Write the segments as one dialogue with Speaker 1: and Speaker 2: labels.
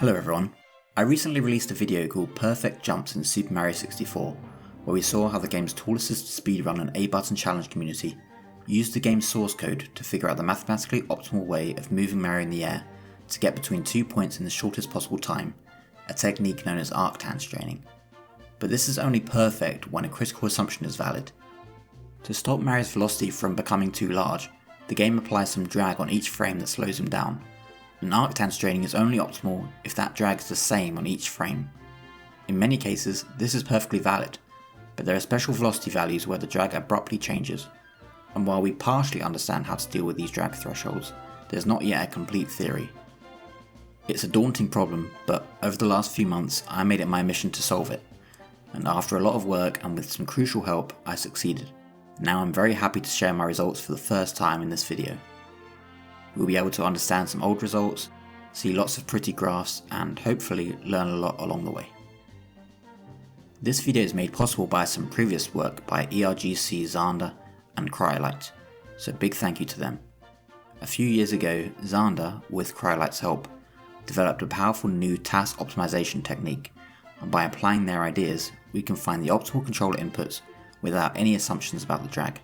Speaker 1: Hello everyone. I recently released a video called Perfect Jumps in Super Mario 64, where we saw how the game's tool-assisted speedrun and A-button challenge community used the game's source code to figure out the mathematically optimal way of moving Mario in the air to get between 2 points in the shortest possible time, a technique known as Arctan straining. But this is only perfect when a critical assumption is valid. To stop Mario's velocity from becoming too large, the game applies some drag on each frame that slows him down. And Arctan straining is only optimal if that drag is the same on each frame. In many cases, this is perfectly valid, but there are special velocity values where the drag abruptly changes. And while we partially understand how to deal with these drag thresholds, there's not yet a complete theory. It's a daunting problem, but over the last few months I made it my mission to solve it. And after a lot of work and with some crucial help, I succeeded. Now I'm very happy to share my results for the first time in this video. We'll be able to understand some old results, see lots of pretty graphs, and hopefully learn a lot along the way. This video is made possible by some previous work by ERGC, Xander, and Cryolite, so big thank you to them. A few years ago, Xander, with Cryolite's help, developed a powerful new task optimization technique, and by applying their ideas, we can find the optimal controller inputs without any assumptions about the drag.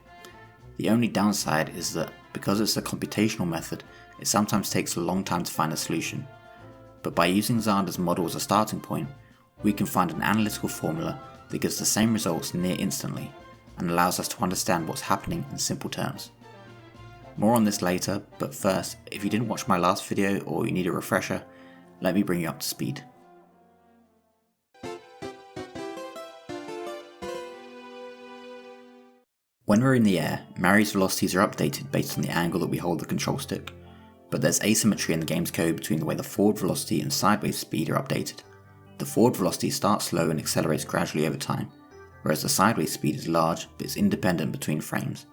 Speaker 1: The only downside is that because it's a computational method, it sometimes takes a long time to find a solution. But by using Xander's model as a starting point, we can find an analytical formula that gives the same results near instantly and allows us to understand what's happening in simple terms. More on this later, but first, if you didn't watch my last video or you need a refresher, let me bring you up to speed. When we're in the air, Mario's velocities are updated based on the angle that we hold the control stick, but there's asymmetry in the game's code between the way the forward velocity and sideways speed are updated. The forward velocity starts slow and accelerates gradually over time, whereas the sideways speed is large but is independent between frames.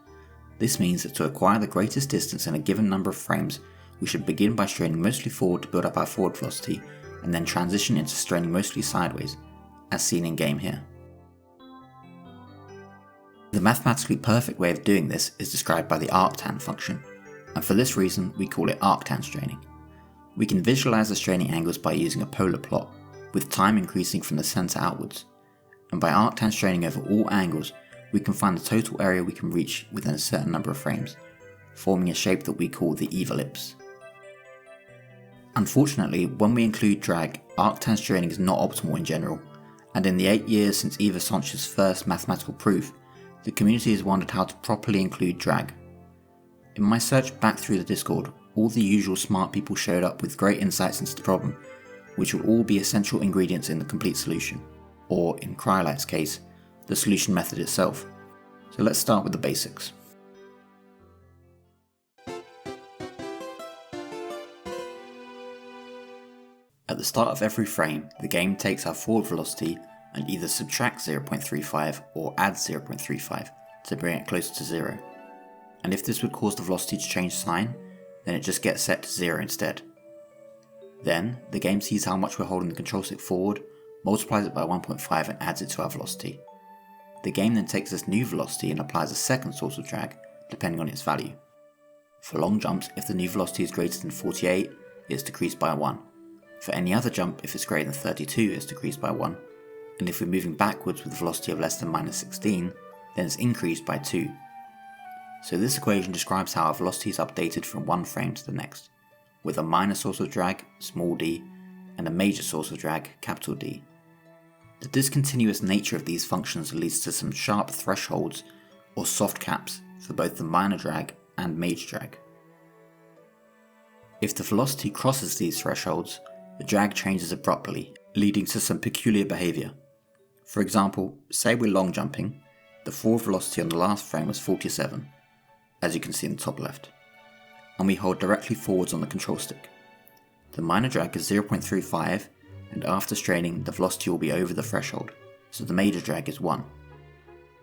Speaker 1: This means that to acquire the greatest distance in a given number of frames, we should begin by straining mostly forward to build up our forward velocity, and then transition into straining mostly sideways, as seen in game here. The mathematically perfect way of doing this is described by the Arctan function, and for this reason we call it Arctan straining. We can visualize the straining angles by using a polar plot, with time increasing from the center outwards, and by Arctan straining over all angles, we can find the total area we can reach within a certain number of frames, forming a shape that we call the Iwerlipse. Unfortunately, when we include drag, Arctan straining is not optimal in general, and in the 8 years since Iver Sonch's first mathematical proof, the community has wondered how to properly include drag. In my search back through the Discord, all the usual smart people showed up with great insights into the problem, which will all be essential ingredients in the complete solution, or in Cryolite's case, the solution method itself. So let's start with the basics. At the start of every frame, the game takes our forward velocity and either subtracts 0.35 or adds 0.35 to bring it closer to 0. And if this would cause the velocity to change sign, then it just gets set to 0 instead. Then, the game sees how much we're holding the control stick forward, multiplies it by 1.5 and adds it to our velocity. The game then takes this new velocity and applies a second source of drag, depending on its value. For long jumps, if the new velocity is greater than 48, it's decreased by 1. For any other jump, if it's greater than 32, it's decreased by 1. And if we're moving backwards with a velocity of less than -16, then it's increased by 2. So this equation describes how our velocity is updated from one frame to the next, with a minor source of drag, small d, and a major source of drag, capital D. The discontinuous nature of these functions leads to some sharp thresholds, or soft caps, for both the minor drag and major drag. If the velocity crosses these thresholds, the drag changes abruptly, leading to some peculiar behaviour. For example, say we're long jumping, the forward velocity on the last frame was 47, as you can see in the top left, and we hold directly forwards on the control stick. The minor drag is 0.35, and after straining the velocity will be over the threshold, so the major drag is 1.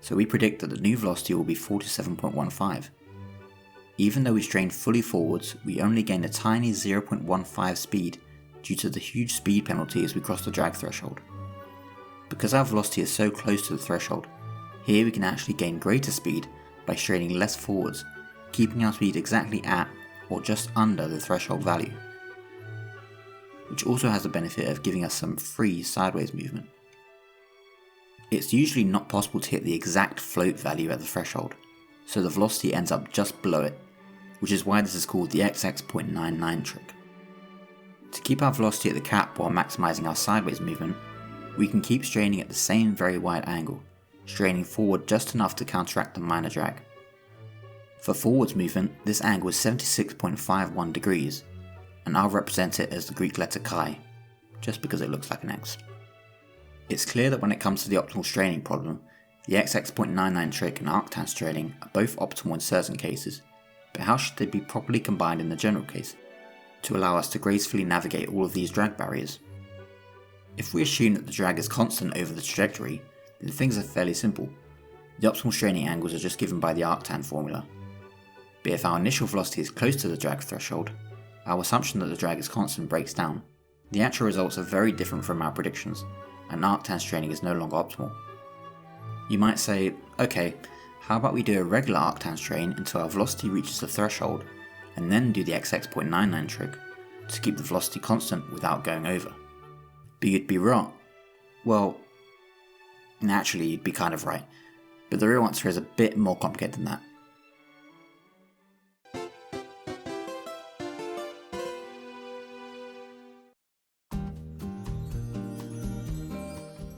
Speaker 1: So we predict that the new velocity will be 47.15. Even though we strain fully forwards, we only gain a tiny 0.15 speed due to the huge speed penalty as we cross the drag threshold. Because our velocity is so close to the threshold, here we can actually gain greater speed by straining less forwards, keeping our speed exactly at or just under the threshold value. which also has the benefit of giving us some free sideways movement. It's usually not possible to hit the exact float value at the threshold, so the velocity ends up just below it, which is why this is called the XX.99 trick. To keep our velocity at the cap while maximising our sideways movement, we can keep straining at the same very wide angle, straining forward just enough to counteract the minor drag. For forwards movement, this angle is 76.51 degrees, and I'll represent it as the Greek letter chi, just because it looks like an X. It's clear that when it comes to the optimal straining problem, the XX.99 trick and Arctan straining are both optimal in certain cases, but how should they be properly combined in the general case, to allow us to gracefully navigate all of these drag barriers? If we assume that the drag is constant over the trajectory, then things are fairly simple. The optimal straining angles are just given by the Arctan formula. But if our initial velocity is close to the drag threshold, our assumption that the drag is constant breaks down. The actual results are very different from our predictions, and Arctan straining is no longer optimal. You might say, okay, how about we do a regular Arctan strain until our velocity reaches the threshold, and then do the XX.99 trick to keep the velocity constant without going over. But you'd be wrong. Well, naturally you'd be kind of right, but the real answer is a bit more complicated than that.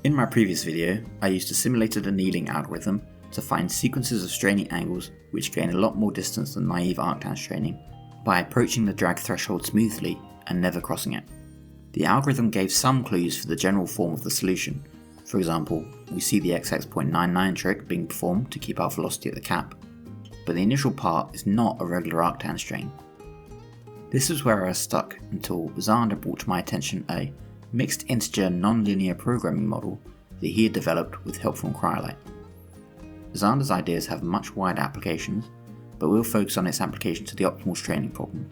Speaker 1: In my previous video, I used a simulated annealing algorithm to find sequences of straining angles which gain a lot more distance than naive Arctan straining by approaching the drag threshold smoothly and never crossing it. The algorithm gave some clues for the general form of the solution. For example, we see the XX.99 trick being performed to keep our velocity at the cap, but the initial part is not a regular Arctan strain. This is where I was stuck until Xander brought to my attention a mixed integer non-linear programming model that he had developed with help from Cryolite. Xander's ideas have much wider applications, but we'll focus on its application to the optimal straining problem.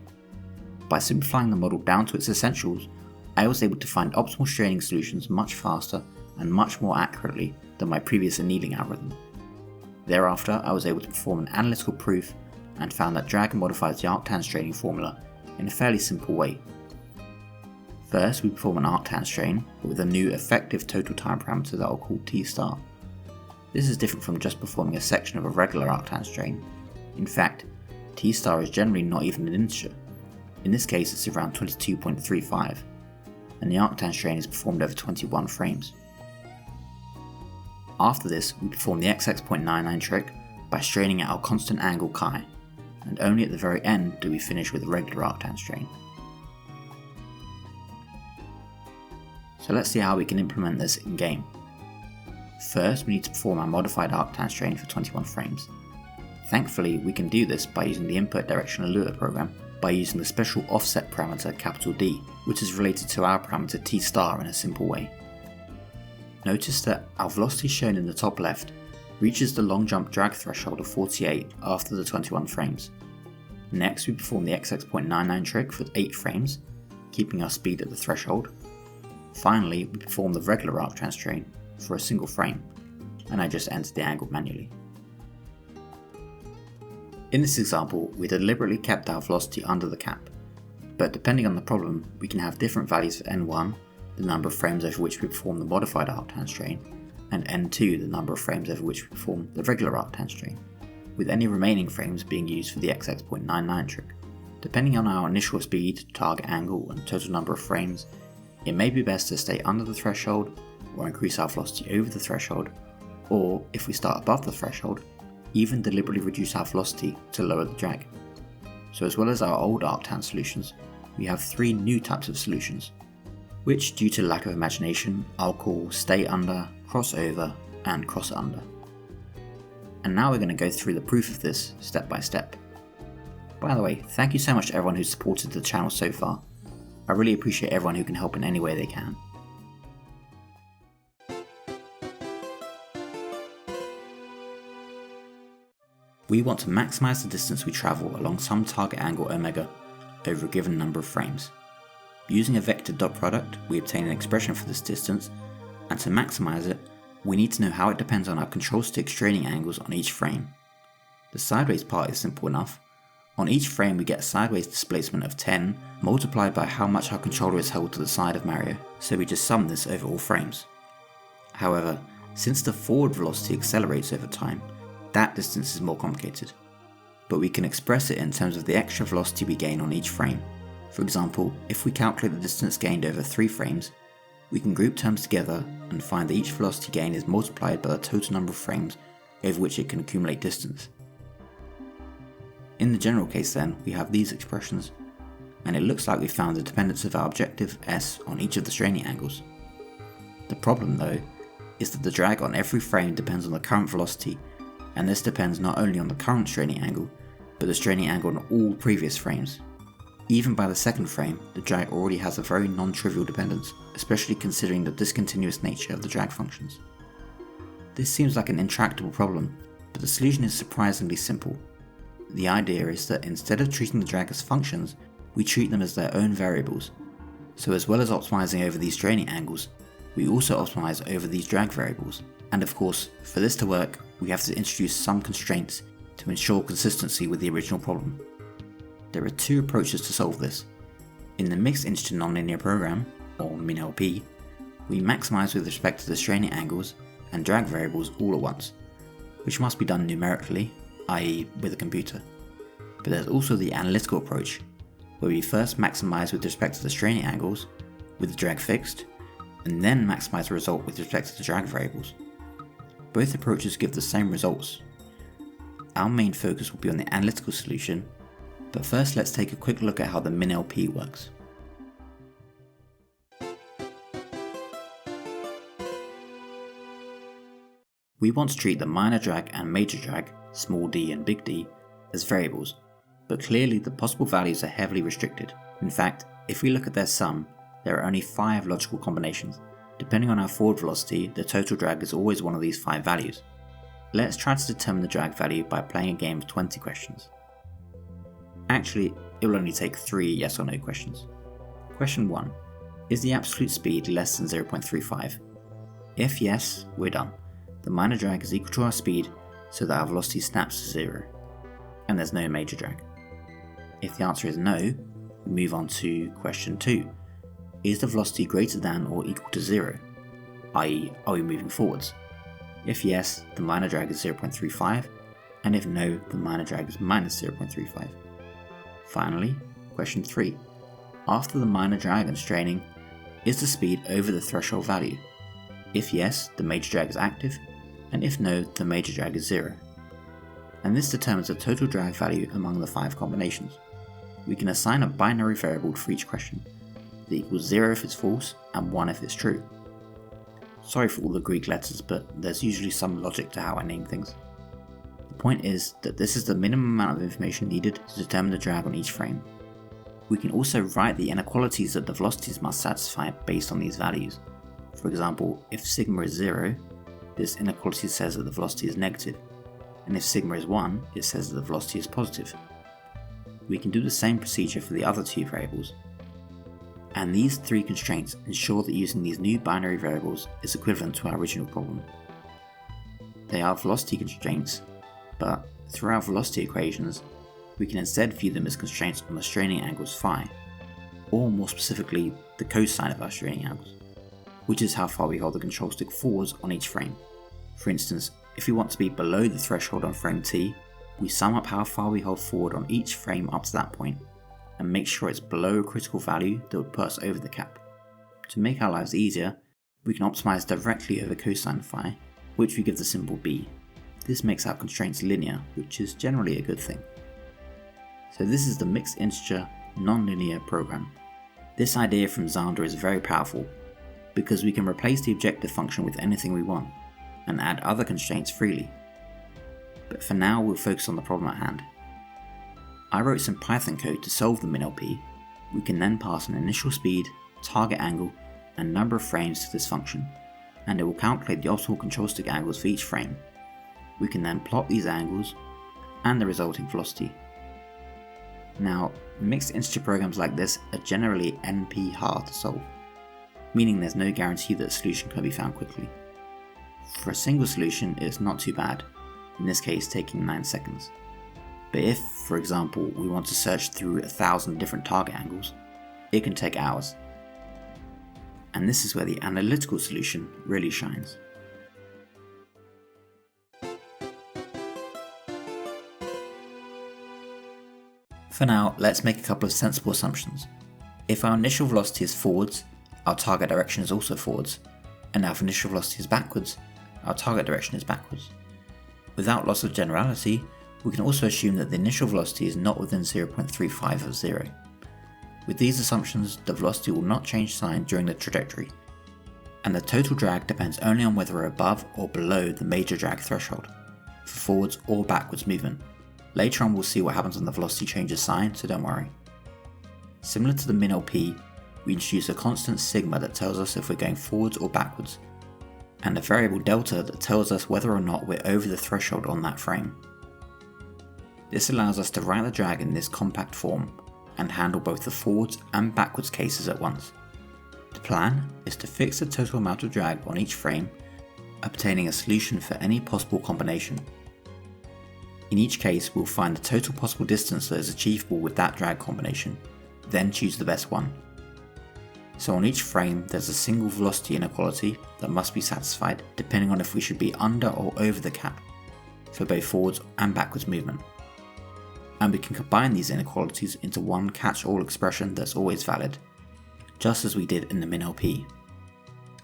Speaker 1: By simplifying the model down to its essentials, I was able to find optimal straining solutions much faster and much more accurately than my previous annealing algorithm. Thereafter, I was able to perform an analytical proof and found that drag modifies the Arctan straining formula in a fairly simple way. First, we perform an Arctan strain, but with a new effective total time parameter that I'll call T star. This is different from just performing a section of a regular Arctan strain. In fact, T star is generally not even an integer. In this case, it's around 22.35, and the Arctan strain is performed over 21 frames. After this, we perform the XX.99 trick by straining at our constant angle chi, and only at the very end do we finish with a regular Arctan strain. So let's see how we can implement this in game. First, we need to perform our modified Arctan strain for 21 frames. Thankfully, we can do this by using the input directional Lua program by using the special offset parameter D, which is related to our parameter T star in a simple way. Notice that our velocity shown in the top left reaches the long jump drag threshold of 48 after the 21 frames. Next, we perform the XX.99 trick for 8 frames, keeping our speed at the threshold. Finally, we perform the regular Arctan strain for a single frame, and I just entered the angle manually. In this example, we deliberately kept our velocity under the cap, but depending on the problem, we can have different values for n1, the number of frames over which we perform the modified Arctan strain, and n2, the number of frames over which we perform the regular Arctan strain, with any remaining frames being used for the XX.99 trick. Depending on our initial speed, target angle, and total number of frames, it may be best to stay under the threshold or increase our velocity over the threshold, or if we start above the threshold, even deliberately reduce our velocity to lower the drag. So as well as our old Arctan solutions, we have 3 new types of solutions, which due to lack of imagination I'll call stay under, cross over, and cross under. And now we're going to go through the proof of this step by step. By the way, thank you so much to everyone who's supported the channel so far. I really appreciate everyone who can help in any way they can. We want to maximize the distance we travel along some target angle omega over a given number of frames. Using a vector dot product, we obtain an expression for this distance, and to maximize it, we need to know how it depends on our control stick straining angles on each frame. The sideways part is simple enough. On each frame we get a sideways displacement of 10 multiplied by how much our controller is held to the side of Mario, so we just sum this over all frames. However, since the forward velocity accelerates over time, that distance is more complicated. But we can express it in terms of the extra velocity we gain on each frame. For example, if we calculate the distance gained over 3 frames, we can group terms together and find that each velocity gain is multiplied by the total number of frames over which it can accumulate distance. In the general case then, we have these expressions, and it looks like we found the dependence of our objective S on each of the straining angles. The problem though, is that the drag on every frame depends on the current velocity, and this depends not only on the current straining angle, but the straining angle on all previous frames. Even by the second frame, the drag already has a very non-trivial dependence, especially considering the discontinuous nature of the drag functions. This seems like an intractable problem, but the solution is surprisingly simple. The idea is that instead of treating the drag as functions, we treat them as their own variables. So as well as optimizing over these straining angles, we also optimize over these drag variables. And of course, for this to work, we have to introduce some constraints to ensure consistency with the original problem. There are 2 approaches to solve this. In the mixed integer nonlinear program, or MINLP, we maximize with respect to the straining angles and drag variables all at once, which must be done numerically, i.e. with a computer. But there's also the analytical approach, where we first maximize with respect to the straining angles, with the drag fixed, and then maximize the result with respect to the drag variables. Both approaches give the same results. Our main focus will be on the analytical solution, but first let's take a quick look at how the MINLP works. We want to treat the minor drag and major drag, small d and big D, as variables, but clearly the possible values are heavily restricted. In fact, if we look at their sum, there are only 5 logical combinations. Depending on our forward velocity, the total drag is always one of these 5 values. Let's try to determine the drag value by playing a game of 20 questions. Actually, it will only take 3 yes or no questions. Question 1. Is the absolute speed less than 0.35? If yes, we're done. The minor drag is equal to our speed, so that our velocity snaps to 0, and there's no major drag. If the answer is no, we move on to question 2. Is the velocity greater than or equal to 0? i.e., are we moving forwards? If yes, the minor drag is 0.35, and if no, the minor drag is minus 0.35. Finally, question 3. After the minor drag and straining, is the speed over the threshold value? If yes, the major drag is active, and if no, the major drag is 0. And this determines the total drag value among the 5 combinations. We can assign a binary variable for each question, that equals 0 if it's false and 1 if it's true. Sorry for all the Greek letters, but there's usually some logic to how I name things. The point is that this is the minimum amount of information needed to determine the drag on each frame. We can also write the inequalities that the velocities must satisfy based on these values. For example, if sigma is 0, this inequality says that the velocity is negative, and if sigma is 1, it says that the velocity is positive. We can do the same procedure for the other 2 variables. And these 3 constraints ensure that using these new binary variables is equivalent to our original problem. They are velocity constraints, but through our velocity equations, we can instead view them as constraints on the straining angles phi, or more specifically, the cosine of our straining angles, which is how far we hold the control stick forwards on each frame. For instance, if we want to be below the threshold on frame t, we sum up how far we hold forward on each frame up to that point, and make sure it's below a critical value that would put us over the cap. To make our lives easier, we can optimize directly over cosine phi, which we give the symbol b. This makes our constraints linear, which is generally a good thing. So this is the mixed integer nonlinear program. This idea from Xander is very powerful, because we can replace the objective function with anything we want, and add other constraints freely. But for now we'll focus on the problem at hand. I wrote some Python code to solve the MINLP. We can then pass an initial speed, target angle, and number of frames to this function, and it will calculate the optimal control stick angles for each frame. We can then plot these angles, and the resulting velocity. Now, mixed integer programs like this are generally NP hard to solve, meaning there's no guarantee that a solution can be found quickly. For a single solution, it's not too bad, in this case taking 9 seconds. But if, for example, we want to search through 1,000 different target angles, it can take hours. And this is where the analytical solution really shines. For now, let's make a couple of sensible assumptions. If our initial velocity is forwards, our target direction is also forwards, and if initial velocity is backwards, our target direction is backwards. Without loss of generality, we can also assume that the initial velocity is not within 0.35 of 0. With these assumptions, the velocity will not change sign during the trajectory, and the total drag depends only on whether we're above or below the major drag threshold, for forwards or backwards movement. Later on we'll see what happens when the velocity changes sign, so don't worry. Similar to the MINLP, we introduce a constant sigma that tells us if we're going forwards or backwards, and a variable delta that tells us whether or not we're over the threshold on that frame. This allows us to write the drag in this compact form and handle both the forwards and backwards cases at once. The plan is to fix the total amount of drag on each frame, obtaining a solution for any possible combination. In each case, we'll find the total possible distance that is achievable with that drag combination, then choose the best one. So on each frame there's a single velocity inequality that must be satisfied depending on if we should be under or over the cap, for both forwards and backwards movement. And we can combine these inequalities into one catch-all expression that's always valid, just as we did in the MINLP.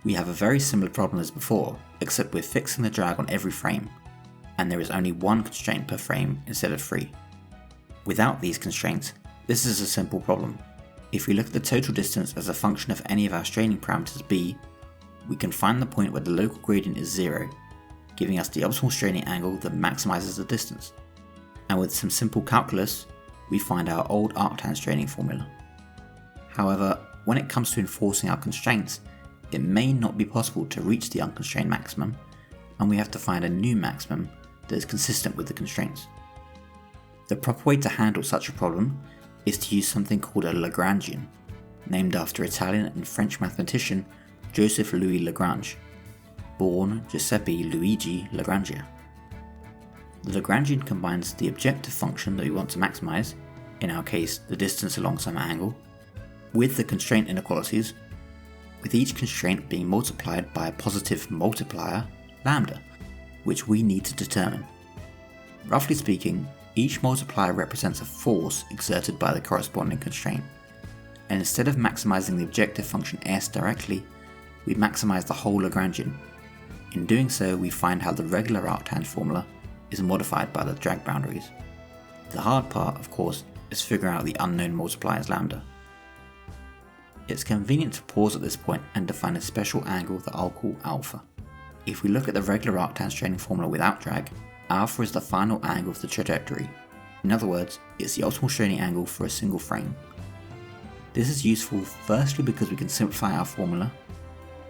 Speaker 1: We have a very similar problem as before, except we're fixing the drag on every frame, and there is only one constraint per frame instead of 3. Without these constraints, this is a simple problem. If we look at the total distance as a function of any of our straining parameters b, we can find the point where the local gradient is 0, giving us the optimal straining angle that maximizes the distance. And with some simple calculus, we find our old Arctan straining formula. However, when it comes to enforcing our constraints, it may not be possible to reach the unconstrained maximum, and we have to find a new maximum that is consistent with the constraints. The proper way to handle such a problem is to use something called a Lagrangian, named after Italian and French mathematician Joseph Louis Lagrange, born Giuseppe Luigi Lagrangia. The Lagrangian combines the objective function that we want to maximize, in our case the distance along some angle, with the constraint inequalities, with each constraint being multiplied by a positive multiplier, lambda, which we need to determine. Roughly speaking, each multiplier represents a force exerted by the corresponding constraint, and instead of maximizing the objective function s directly, we maximize the whole Lagrangian. In doing so, we find how the regular Arctan formula is modified by the drag boundaries. The hard part, of course, is figuring out the unknown multipliers lambda. It's convenient to pause at this point and define a special angle that I'll call alpha. If we look at the regular Arctan straining formula without drag, alpha is the final angle of the trajectory. In other words, it's the optimal straining angle for a single frame. This is useful firstly because we can simplify our formula,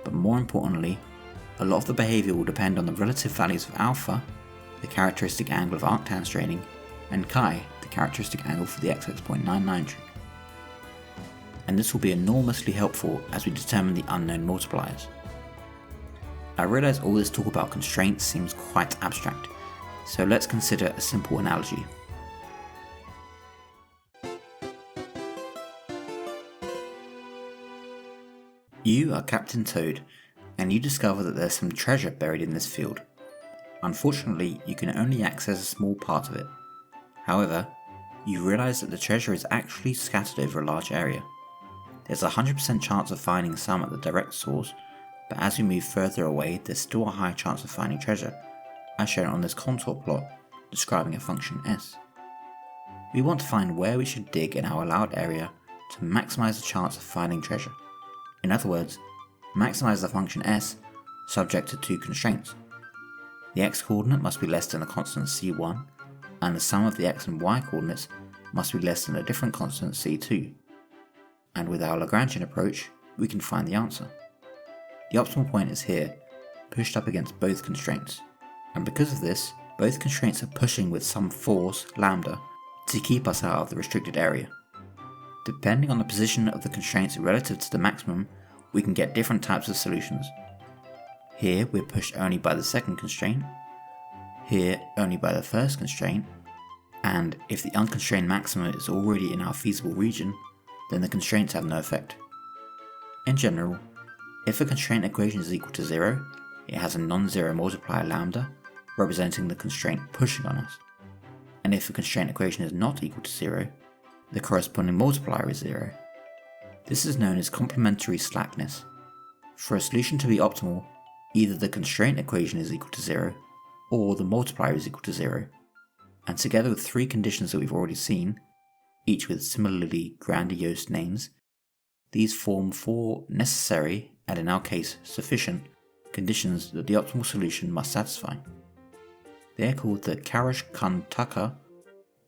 Speaker 1: but more importantly, a lot of the behaviour will depend on the relative values of alpha, the characteristic angle of Arctan straining, and chi, the characteristic angle for the XX.99 trig. And this will be enormously helpful as we determine the unknown multipliers. I realise all this talk about constraints seems quite abstract, so let's consider a simple analogy. You are Captain Toad, and you discover that there's some treasure buried in this field. Unfortunately, you can only access a small part of it. However, you realise that the treasure is actually scattered over a large area. There's a 100% chance of finding some at the direct source, but as we move further away there's still a high chance of finding treasure, as shown on this contour plot describing a function s. We want to find where we should dig in our allowed area to maximise the chance of finding treasure. In other words, maximise the function s subject to two constraints. The x-coordinate must be less than a constant c1, and the sum of the x and y coordinates must be less than a different constant c2. And with our Lagrangian approach, we can find the answer. The optimal point is here, pushed up against both constraints, and because of this, both constraints are pushing with some force, lambda, to keep us out of the restricted area. Depending on the position of the constraints relative to the maximum, we can get different types of solutions. Here we're pushed only by the second constraint, here only by the first constraint, and if the unconstrained maximum is already in our feasible region, then the constraints have no effect. In general, if a constraint equation is equal to 0, it has a non-zero multiplier lambda, representing the constraint pushing on us. And if a constraint equation is not equal to 0, the corresponding multiplier is 0. This is known as complementary slackness. For a solution to be optimal, either the constraint equation is equal to 0, or the multiplier is equal to 0. And together with 3 conditions that we've already seen, each with similarly grandiose names, these form 4 necessary, and in our case sufficient, conditions that the optimal solution must satisfy. They are called the Karish-Kantaka,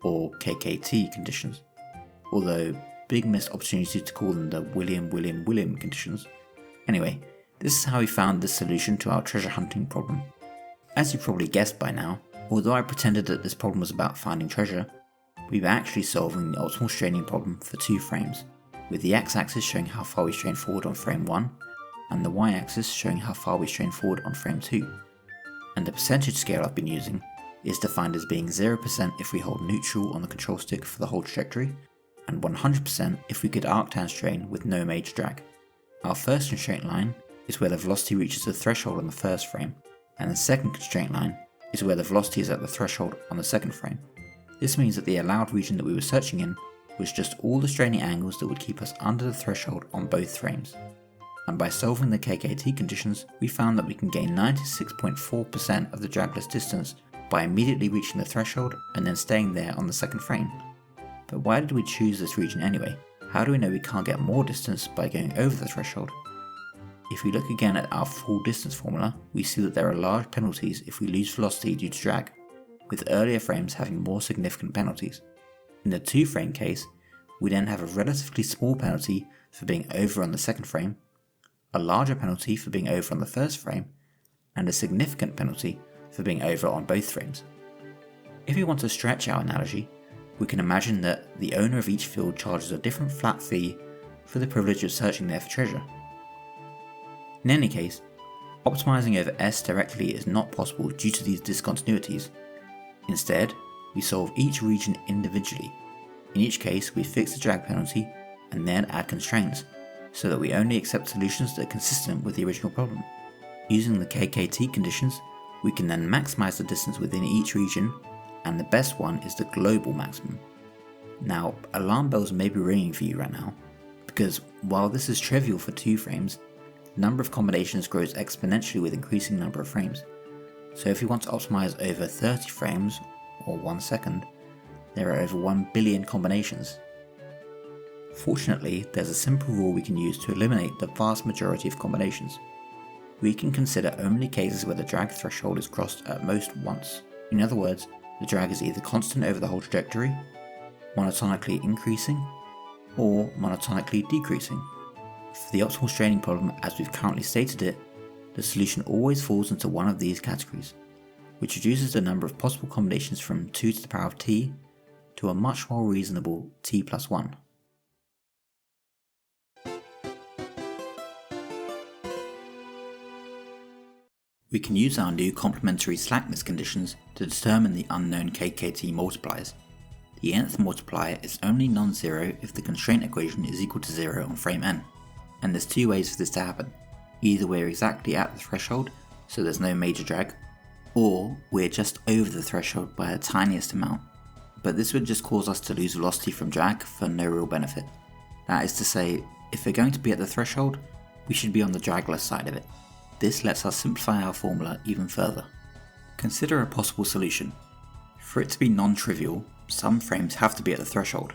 Speaker 1: or KKT conditions, although big missed opportunity to call them the William conditions. Anyway, this is how we found the solution to our treasure hunting problem. As you probably guessed by now, although I pretended that this problem was about finding treasure, we were actually solving the optimal straining problem for 2 frames, with the x-axis showing how far we strain forward on frame 1, and the y-axis showing how far we strain forward on frame 2. And the percentage scale I've been using is defined as being 0% if we hold neutral on the control stick for the whole trajectory, and 100% if we could Arctan strain with no major drag. Our first constraint line is where the velocity reaches the threshold on the first frame, and the second constraint line is where the velocity is at the threshold on the second frame. This means that the allowed region that we were searching in was just all the straining angles that would keep us under the threshold on both frames. And by solving the KKT conditions, we found that we can gain 96.4% of the dragless distance by immediately reaching the threshold and then staying there on the second frame. But why did we choose this region anyway? How do we know we can't get more distance by going over the threshold? If we look again at our full distance formula, we see that there are large penalties if we lose velocity due to drag, with earlier frames having more significant penalties. In the 2-frame case, we then have a relatively small penalty for being over on the second frame, a larger penalty for being over on the first frame, and a significant penalty for being over on both frames. If we want to stretch our analogy, we can imagine that the owner of each field charges a different flat fee for the privilege of searching there for treasure. In any case, optimizing over S directly is not possible due to these discontinuities. Instead, we solve each region individually. In each case, we fix the drag penalty and then add constraints, so that we only accept solutions that are consistent with the original problem. Using the KKT conditions, we can then maximize the distance within each region, and the best one is the global maximum. Now, alarm bells may be ringing for you right now, because while this is trivial for 2 frames, the number of combinations grows exponentially with increasing number of frames. So if we want to optimize over 30 frames, or 1 second, there are over 1 billion combinations. Fortunately, there's a simple rule we can use to eliminate the vast majority of combinations. We can consider only cases where the drag threshold is crossed at most once. In other words, the drag is either constant over the whole trajectory, monotonically increasing, or monotonically decreasing. For the optimal straining problem as we've currently stated it, the solution always falls into one of these categories, which reduces the number of possible combinations from 2 to the power of t to a much more reasonable t plus 1. We can use our new complementary slackness conditions to determine the unknown KKT multipliers. The nth multiplier is only non-zero if the constraint equation is equal to 0 on frame n, and there's 2 ways for this to happen. Either we're exactly at the threshold, so there's no major drag, or we're just over the threshold by the tiniest amount, but this would just cause us to lose velocity from drag for no real benefit. That is to say, if we're going to be at the threshold, we should be on the dragless side of it. This lets us simplify our formula even further. Consider a possible solution. For it to be non-trivial, some frames have to be at the threshold,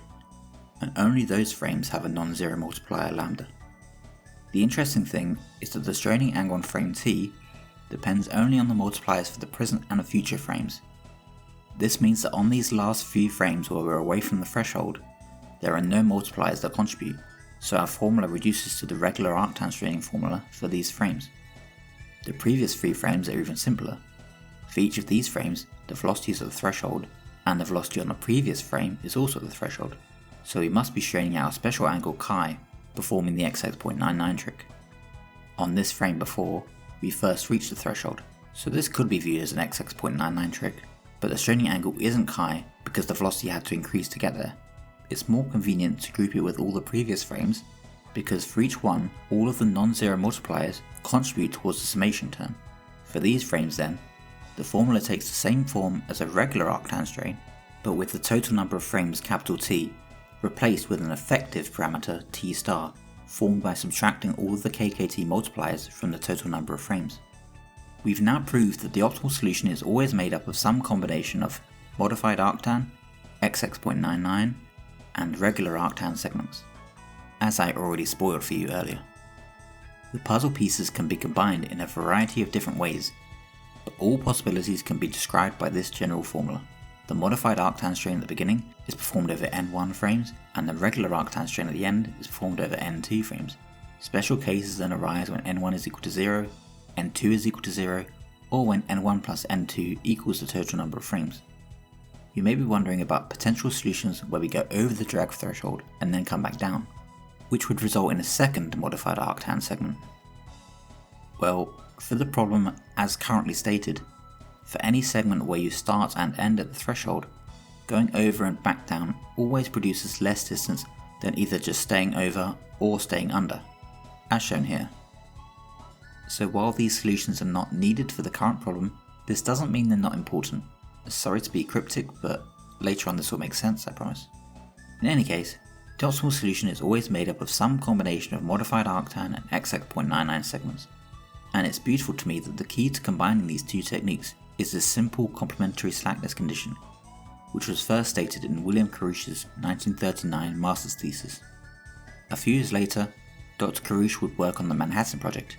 Speaker 1: and only those frames have a non-zero multiplier lambda. The interesting thing is that the straining angle on frame t depends only on the multipliers for the present and the future frames. This means that on these last few frames where we're away from the threshold, there are no multipliers that contribute, so our formula reduces to the regular Arctan straining formula for these frames. The previous 3 frames are even simpler. For each of these frames, the velocity is at the threshold, and the velocity on the previous frame is also at the threshold, so we must be straining out a special angle chi, performing the XX.99 trick. On this frame before, we first reached the threshold, so this could be viewed as an XX.99 trick, but the straining angle isn't chi because the velocity had to increase to get there. It's more convenient to group it with all the previous frames, because for each one, all of the non-zero multipliers contribute towards the summation term. For these frames then, the formula takes the same form as a regular arctan strain, but with the total number of frames capital T replaced with an effective parameter T star, formed by subtracting all of the KKT multipliers from the total number of frames. We've now proved that the optimal solution is always made up of some combination of modified arctan, XX.99, and regular arctan segments, as I already spoiled for you earlier. The puzzle pieces can be combined in a variety of different ways, but all possibilities can be described by this general formula. The modified arctan strain at the beginning is performed over N1 frames, and the regular arctan strain at the end is performed over N2 frames. Special cases then arise when N1 is equal to 0, N2 is equal to 0, or when N1 plus N2 equals the total number of frames. You may be wondering about potential solutions where we go over the drag threshold and then come back down, which would result in a second modified arctan segment. Well, for the problem as currently stated, for any segment where you start and end at the threshold, going over and back down always produces less distance than either just staying over or staying under, as shown here. So while these solutions are not needed for the current problem, this doesn't mean they're not important. Sorry to be cryptic, but later on this will make sense, I promise. In any case, the optimal solution is always made up of some combination of modified arctan and XX.99 segments. And it's beautiful to me that the key to combining these two techniques is the simple complementary slackness condition, which was first stated in William Karush's 1939 master's thesis. A few years later, Dr. Karush would work on the Manhattan Project,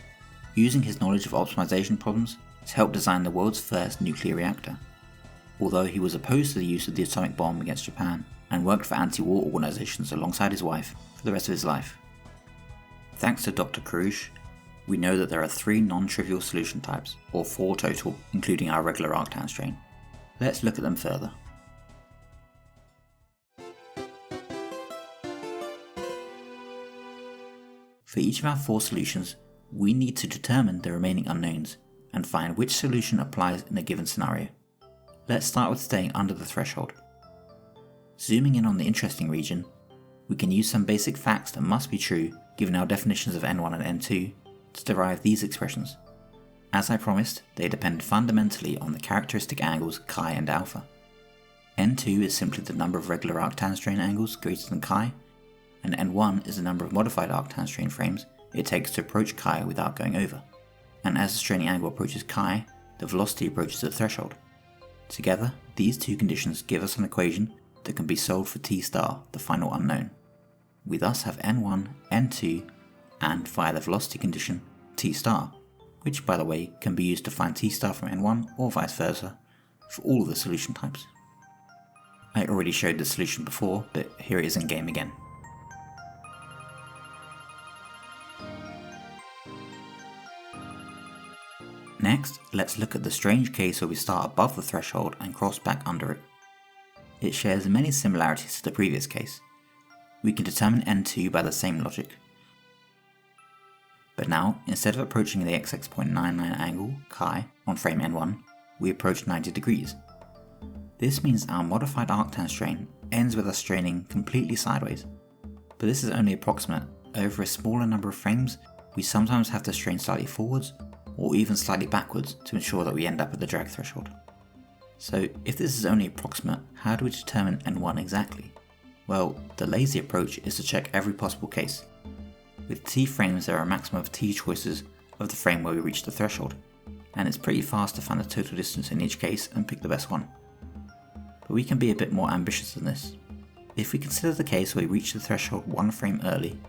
Speaker 1: using his knowledge of optimization problems to help design the world's first nuclear reactor, although he was opposed to the use of the atomic bomb against Japan and worked for anti-war organizations alongside his wife for the rest of his life. Thanks to Dr. Karush, we know that there are 3 non-trivial solution types, or 4 total, including our regular arctan strain. Let's look at them further. For each of our 4 solutions, we need to determine the remaining unknowns and find which solution applies in a given scenario. Let's start with staying under the threshold. Zooming in on the interesting region, we can use some basic facts that must be true given our definitions of N1 and N2 to derive these expressions. As I promised, they depend fundamentally on the characteristic angles chi and alpha. N2 is simply the number of regular arctan strain angles greater than chi, and N1 is the number of modified arctan strain frames it takes to approach chi without going over. And as the straining angle approaches chi, the velocity approaches the threshold. Together, these two conditions give us an equation that can be solved for T star, the final unknown. We thus have N1, N2, and via the velocity condition, T star, which by the way can be used to find T star from N1 or vice versa for all of the solution types. I already showed the solution before, but here it is in game again. Next, let's look at the strange case where we start above the threshold and cross back under it. It shares many similarities to the previous case. We can determine N2 by the same logic. But now, instead of approaching the XX.99 angle, chi, on frame N1, we approach 90 degrees. This means our modified arctan strain ends with us straining completely sideways. But this is only approximate. Over a smaller number of frames, we sometimes have to strain slightly forwards, or even slightly backwards to ensure that we end up at the drag threshold. So if this is only approximate, how do we determine N1 exactly? Well, the lazy approach is to check every possible case. With T frames there are a maximum of T choices of the frame where we reach the threshold, and it's pretty fast to find the total distance in each case and pick the best one. But we can be a bit more ambitious than this. If we consider the case where we reach the threshold 1 frame early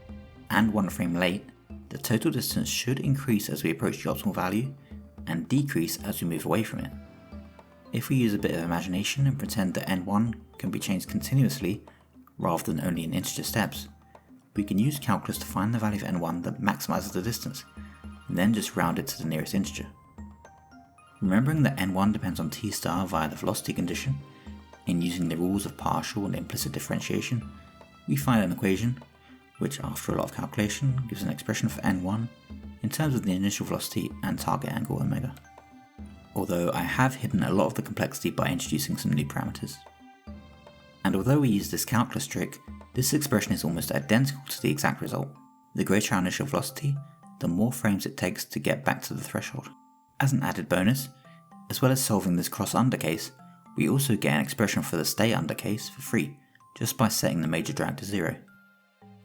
Speaker 1: and 1 frame late, the total distance should increase as we approach the optimal value and decrease as we move away from it. If we use a bit of imagination and pretend that N1 can be changed continuously rather than only in integer steps, we can use calculus to find the value of N1 that maximizes the distance, and then just round it to the nearest integer. Remembering that N1 depends on T star via the velocity condition, in using the rules of partial and implicit differentiation, we find an equation which, after a lot of calculation, gives an expression for N1 in terms of the initial velocity and target angle omega. Although I have hidden a lot of the complexity by introducing some new parameters. And although we use this calculus trick, this expression is almost identical to the exact result. The greater our initial velocity, the more frames it takes to get back to the threshold. As an added bonus, as well as solving this cross-under case, we also get an expression for the stay-under case for free, just by setting the major drag to 0.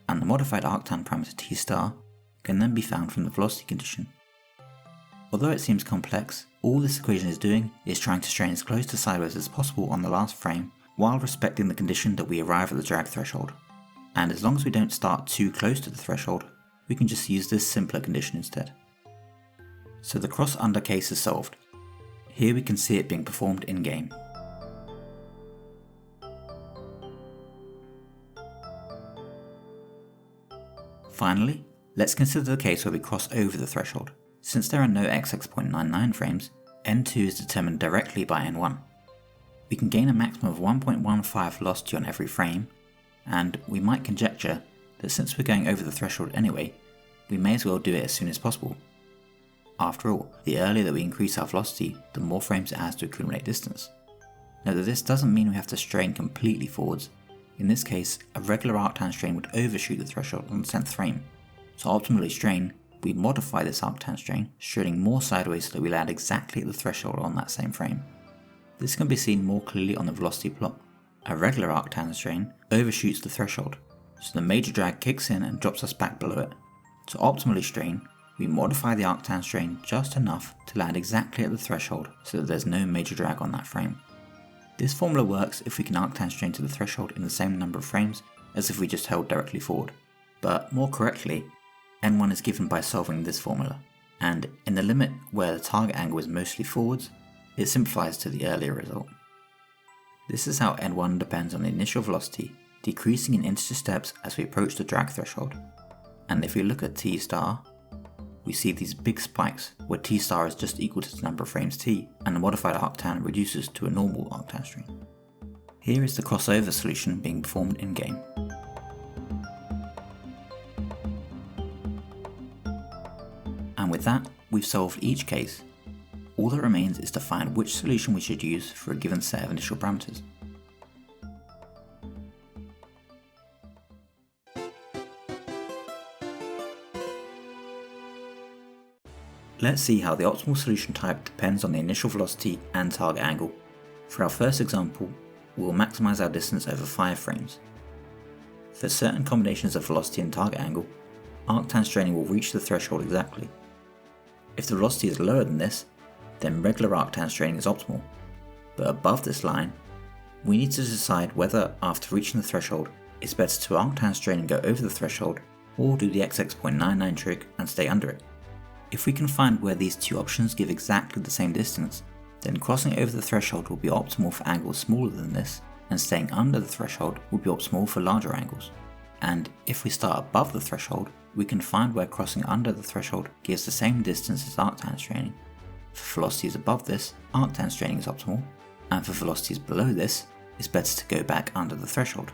Speaker 1: And the modified Arctan parameter t star can then be found from the velocity condition. Although it seems complex, all this equation is doing is trying to strain as close to sideways as possible on the last frame, while respecting the condition that we arrive at the drag threshold. And as long as we don't start too close to the threshold, we can just use this simpler condition instead. So the cross-under case is solved. Here we can see it being performed in-game. Finally, let's consider the case where we cross over the threshold. Since there are no XX.99 frames, N2 is determined directly by N1. We can gain a maximum of 1.15 velocity on every frame, and we might conjecture that since we're going over the threshold anyway, we may as well do it as soon as possible. After all, the earlier that we increase our velocity, the more frames it has to accumulate distance. Note that this doesn't mean we have to strain completely forwards. In this case, a regular Arctan strain would overshoot the threshold on the 10th frame. To optimally strain, we modify this Arctan strain, straining more sideways so that we land exactly at the threshold on that same frame. This can be seen more clearly on the velocity plot. A regular Arctan strain overshoots the threshold, so the major drag kicks in and drops us back below it. To optimally strain, we modify the Arctan strain just enough to land exactly at the threshold so that there's no major drag on that frame. This formula works if we can Arctan strain to the threshold in the same number of frames as if we just held directly forward. But more correctly, N1 is given by solving this formula, and in the limit where the target angle is mostly forwards, it simplifies to the earlier result. This is how N1 depends on the initial velocity, decreasing in integer steps as we approach the drag threshold. And if we look at t star, we see these big spikes where t star is just equal to the number of frames t, and the modified Arctan reduces to a normal Arctan strain. Here is the crossover solution being performed in-game. And with that, we've solved each case. All that remains is to find which solution we should use for a given set of initial parameters. Let's see how the optimal solution type depends on the initial velocity and target angle. For our first example, we'll maximize our distance over 5 frames. For certain combinations of velocity and target angle, Arctan straining will reach the threshold exactly. If the velocity is lower than this, then regular Arctan straining is optimal, but above this line, we need to decide whether after reaching the threshold, it's better to Arctan strain and go over the threshold, or do the XX.99 trick and stay under it. If we can find where these two options give exactly the same distance, then crossing over the threshold will be optimal for angles smaller than this, and staying under the threshold will be optimal for larger angles. And if we start above the threshold, we can find where crossing under the threshold gives the same distance as Arctan straining. For velocities above this, Arctan straining is optimal, and for velocities below this, it's better to go back under the threshold.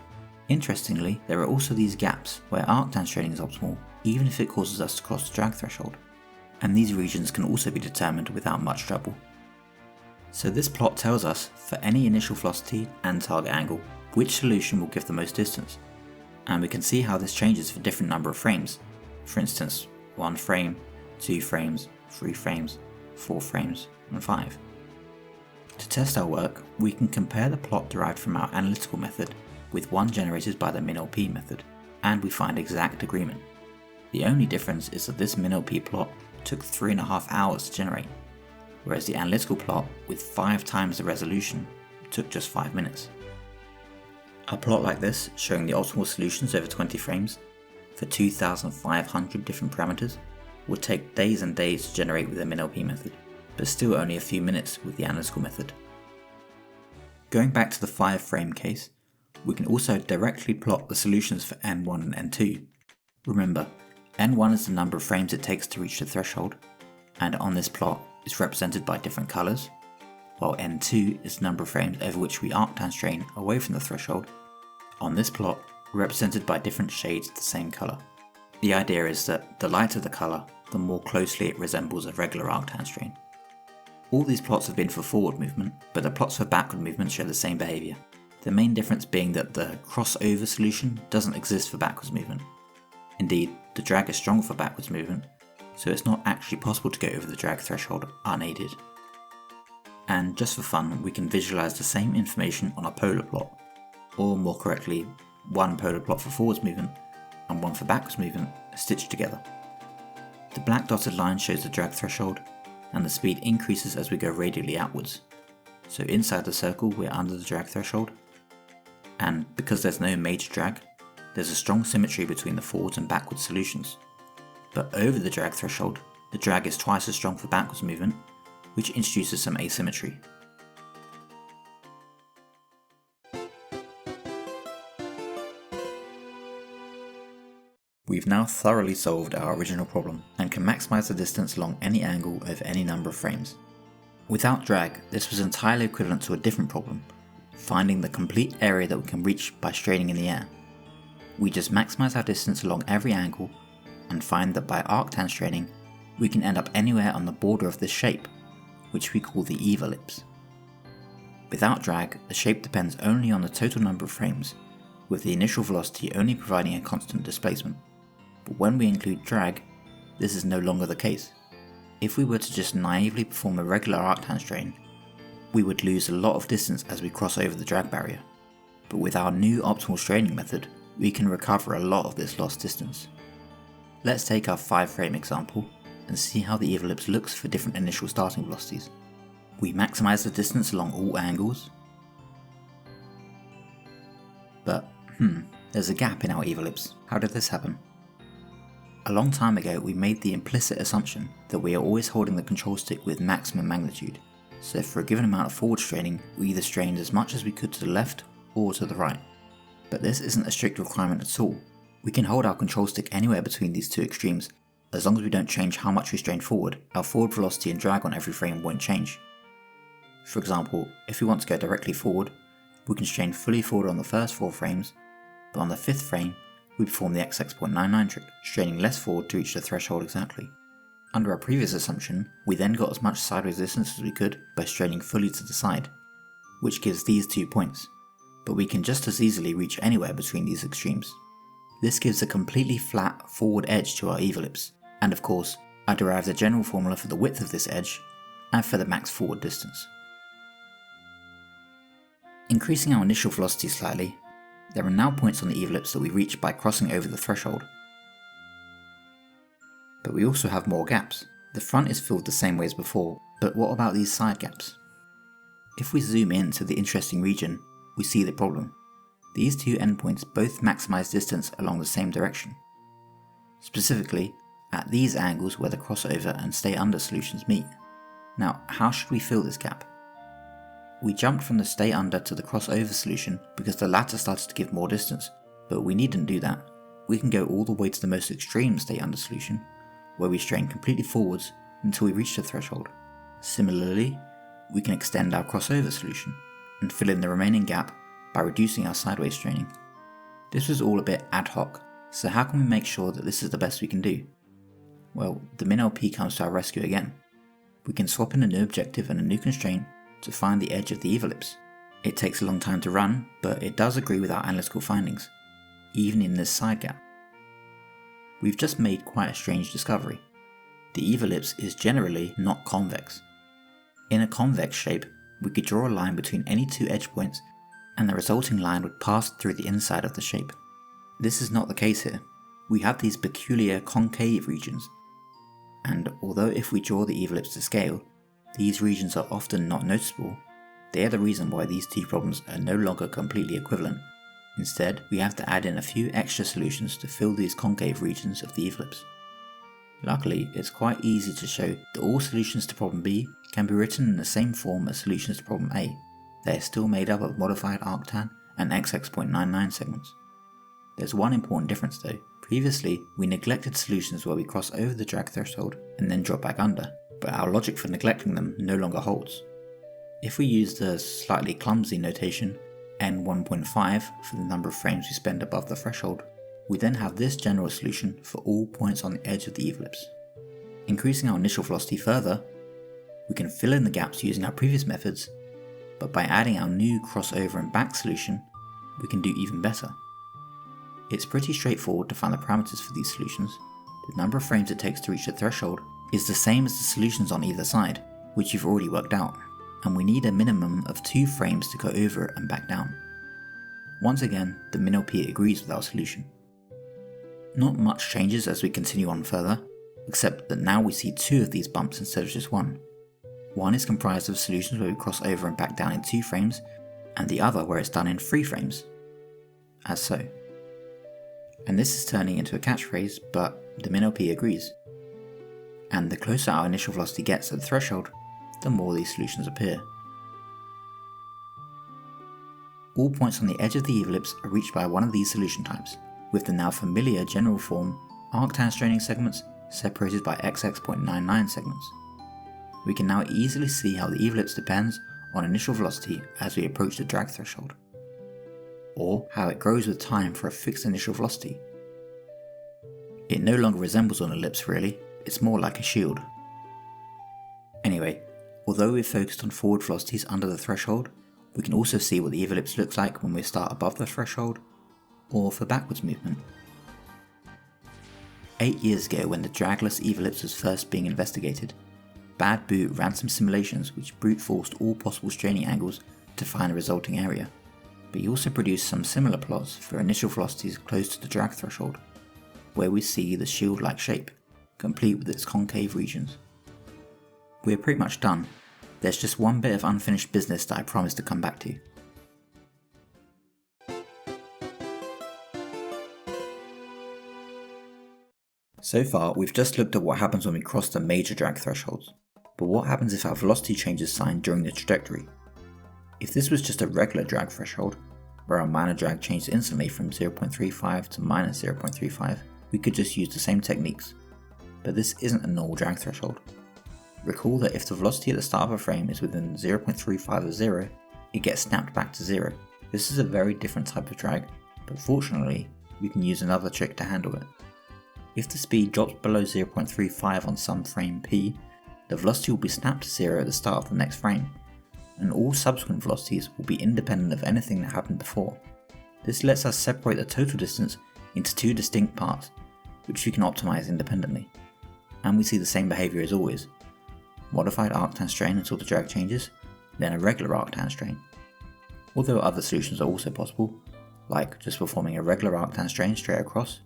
Speaker 1: Interestingly, there are also these gaps where Arctan straining is optimal, even if it causes us to cross the drag threshold. And these regions can also be determined without much trouble. So this plot tells us, for any initial velocity and target angle, which solution will give the most distance. And we can see how this changes for different number of frames. For instance, 1 frame, 2 frames, 3 frames, 4 frames, and 5. To test our work, we can compare the plot derived from our analytical method with one generated by the MINLP method, and we find exact agreement. The only difference is that this MINLP plot took 3.5 hours to generate, whereas the analytical plot with 5 times the resolution took just 5 minutes. A plot like this, showing the optimal solutions over 20 frames, for 2,500 different parameters, would take days and days to generate with the MINLP method, but still only a few minutes with the analytical method. Going back to the 5 frame case, we can also directly plot the solutions for N1 and N2. Remember, N1 is the number of frames it takes to reach the threshold, and on this plot is represented by different colours, while N2 is the number of frames over which we Arctan strain away from the threshold, on this plot represented by different shades of the same colour. The idea is that the lighter the colour, the more closely it resembles a regular Arctan strain. All these plots have been for forward movement, but the plots for backward movement show the same behaviour. the main difference being that the crossover solution doesn't exist for backwards movement. Indeed, the drag is stronger for backwards movement, so it's not actually possible to go over the drag threshold unaided. And just for fun, we can visualize the same information on a polar plot, or more correctly, one polar plot for forwards movement and one for backwards movement stitched together. The black dotted line shows the drag threshold, and the speed increases as we go radially outwards. So inside the circle we're under the drag threshold, and because there's no major drag, there's a strong symmetry between the forwards and backwards solutions. But over the drag threshold, the drag is twice as strong for backwards movement, which introduces some asymmetry. We've now thoroughly solved our original problem and can maximize the distance along any angle over any number of frames. Without drag, this was entirely equivalent to a different problem, finding the complete area that we can reach by straining in the air. We just maximize our distance along every angle and find that by Arctan straining, we can end up anywhere on the border of this shape, which we call the Iwerlipse. Without drag, the shape depends only on the total number of frames, with the initial velocity only providing a constant displacement. But when we include drag, this is no longer the case. If we were to just naively perform a regular Arctan strain, we would lose a lot of distance as we cross over the drag barrier. But with our new optimal straining method, we can recover a lot of this lost distance. Let's take our 5-frame example and see how the Iwerlipse looks for different initial starting velocities. We maximize the distance along all angles, but there's a gap in our Iwerlipse. How did this happen? A long time ago we made the implicit assumption that we are always holding the control stick with maximum magnitude, so for a given amount of forward straining we either strained as much as we could to the left or to the right. But this isn't a strict requirement at all. We can hold our control stick anywhere between these two extremes, as long as we don't change how much we strain forward. Our forward velocity and drag on every frame won't change. For example, if we want to go directly forward, we can strain fully forward on the first 4 frames, but on the 5th frame, we perform the XX.99 trick, straining less forward to reach the threshold exactly. Under our previous assumption, we then got as much sideways distance as we could by straining fully to the side, which gives these 2 points, but we can just as easily reach anywhere between these extremes. This gives a completely flat forward edge to our Iwerlipse, and of course, I derived the general formula for the width of this edge and for the max forward distance. Increasing our initial velocity slightly, there are now points on the Iwerlipse that we reach by crossing over the threshold. But we also have more gaps. The front is filled the same way as before, but what about these side gaps? If we zoom in to the interesting region, we see the problem. These 2 endpoints both maximize distance along the same direction. Specifically, at these angles where the crossover and stay under solutions meet. Now, how should we fill this gap? We jumped from the stay under to the crossover solution because the latter started to give more distance, but we needn't do that. We can go all the way to the most extreme stay under solution, where we strain completely forwards until we reach the threshold. Similarly, we can extend our crossover solution and fill in the remaining gap by reducing our sideways straining. This was all a bit ad hoc, so how can we make sure that this is the best we can do? Well, the MINLP comes to our rescue again. We can swap in a new objective and a new constraint to find the edge of the Iwerlipse. It takes a long time to run, but it does agree with our analytical findings, even in this side gap. We've just made quite a strange discovery. The Iwerlipse is generally not convex. In a convex shape, we could draw a line between any 2 edge points and the resulting line would pass through the inside of the shape. This is not the case here. We have these peculiar concave regions, and although if we draw the Iwerlipse to scale, these regions are often not noticeable, they are the reason why these 2 problems are no longer completely equivalent. Instead, we have to add in a few extra solutions to fill these concave regions of the Iwerlipse. Luckily, it's quite easy to show that all solutions to problem B can be written in the same form as solutions to problem A. They are still made up of modified Arctan and XX.99 segments. There's one important difference though. Previously, we neglected solutions where we cross over the drag threshold and then drop back under, but our logic for neglecting them no longer holds. If we use the slightly clumsy notation n1.5 for the number of frames we spend above the threshold, we then have this general solution for all points on the edge of the Iwerlipse. Increasing our initial velocity further, we can fill in the gaps using our previous methods but by adding our new crossover and back solution, we can do even better. It's pretty straightforward to find the parameters for these solutions. The number of frames it takes to reach the threshold is the same as the solutions on either side, which you've already worked out, and we need a minimum of 2 frames to go over it and back down. Once again, the MINLP agrees with our solution. Not much changes as we continue on further, except that now we see 2 of these bumps instead of just 1. One is comprised of solutions where we cross over and back down in 2 frames, and the other where it's done in 3 frames, as so. And this is turning into a catchphrase, but the MINLP agrees. And the closer our initial velocity gets at the threshold, the more these solutions appear. All points on the edge of the Iwerlipse are reached by one of these solution types, with the now familiar general form Arctan straining segments separated by XX.99 segments. We can now easily see how the Iwerlipse depends on initial velocity as we approach the drag threshold, or how it grows with time for a fixed initial velocity. It no longer resembles an ellipse really, it's more like a shield. Anyway, although we've focused on forward velocities under the threshold, we can also see what the Iwerlipse looks like when we start above the threshold, or for backwards movement. 8 years ago, when the dragless Iwerlipse was first being investigated, Bad Boot ran some simulations which brute forced all possible straining angles to find a resulting area, but he also produced some similar plots for initial velocities close to the drag threshold, where we see the shield-like shape, complete with its concave regions. We're pretty much done. There's just one bit of unfinished business that I promised to come back to. So far, we've just looked at what happens when we cross the major drag thresholds, but what happens if our velocity changes sign during the trajectory? If this was just a regular drag threshold, where our minor drag changed instantly from 0.35 to minus 0.35, we could just use the same techniques. But this isn't a normal drag threshold. Recall that if the velocity at the start of a frame is within 0.35 of 0, it gets snapped back to 0. This is a very different type of drag, but fortunately, we can use another trick to handle it. If the speed drops below 0.35 on some frame p, the velocity will be snapped to 0 at the start of the next frame, and all subsequent velocities will be independent of anything that happened before. This lets us separate the total distance into 2 distinct parts, which we can optimize independently. And we see the same behavior as always. Modified Arctan strain until the drag changes, then a regular Arctan strain. Although other solutions are also possible, like just performing a regular Arctan strain straight across,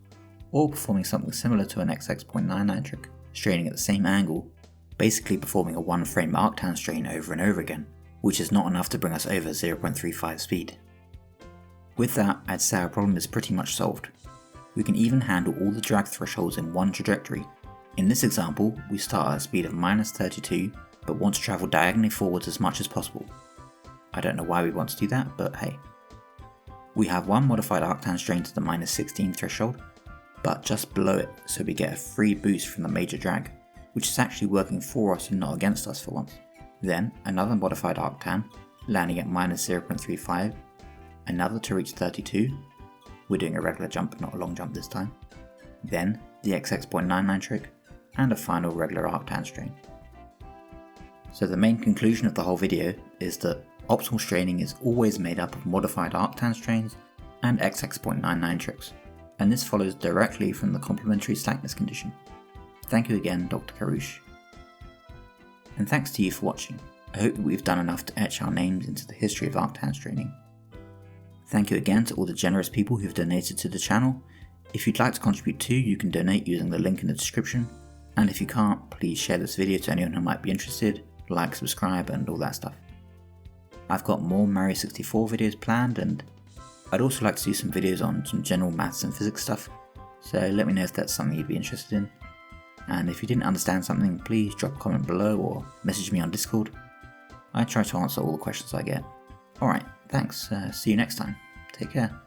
Speaker 1: or performing something similar to an XX.99 trick, straining at the same angle, basically performing a 1 frame Arctan strain over and over again, which is not enough to bring us over 0.35 speed. With that, I'd say our problem is pretty much solved. We can even handle all the drag thresholds in one trajectory. In this example, we start at a speed of minus 32, but want to travel diagonally forwards as much as possible. I don't know why we want to do that, but hey. We have one modified Arctan strain to the minus 16 threshold, but just below it, so we get a free boost from the major drag, which is actually working for us and not against us for once. Then another modified Arctan, landing at minus 0.35, another to reach 32, we're doing a regular jump, not a long jump this time, then the XX.99 trick, and a final regular Arctan strain. So the main conclusion of the whole video is that optimal straining is always made up of modified Arctan strains and XX.99 tricks, and this follows directly from the complementary slackness condition. Thank you again, Dr. Karouche. And thanks to you for watching. I hope that we've done enough to etch our names into the history of Arctan straining. Thank you again to all the generous people who've donated to the channel. If you'd like to contribute too, you can donate using the link in the description. And if you can't, please share this video to anyone who might be interested, like, subscribe, and all that stuff. I've got more Mario 64 videos planned, and I'd also like to do some videos on some general maths and physics stuff, so let me know if that's something you'd be interested in. And if you didn't understand something, please drop a comment below or message me on Discord. I try to answer all the questions I get. Alright, thanks, see you next time. Take care.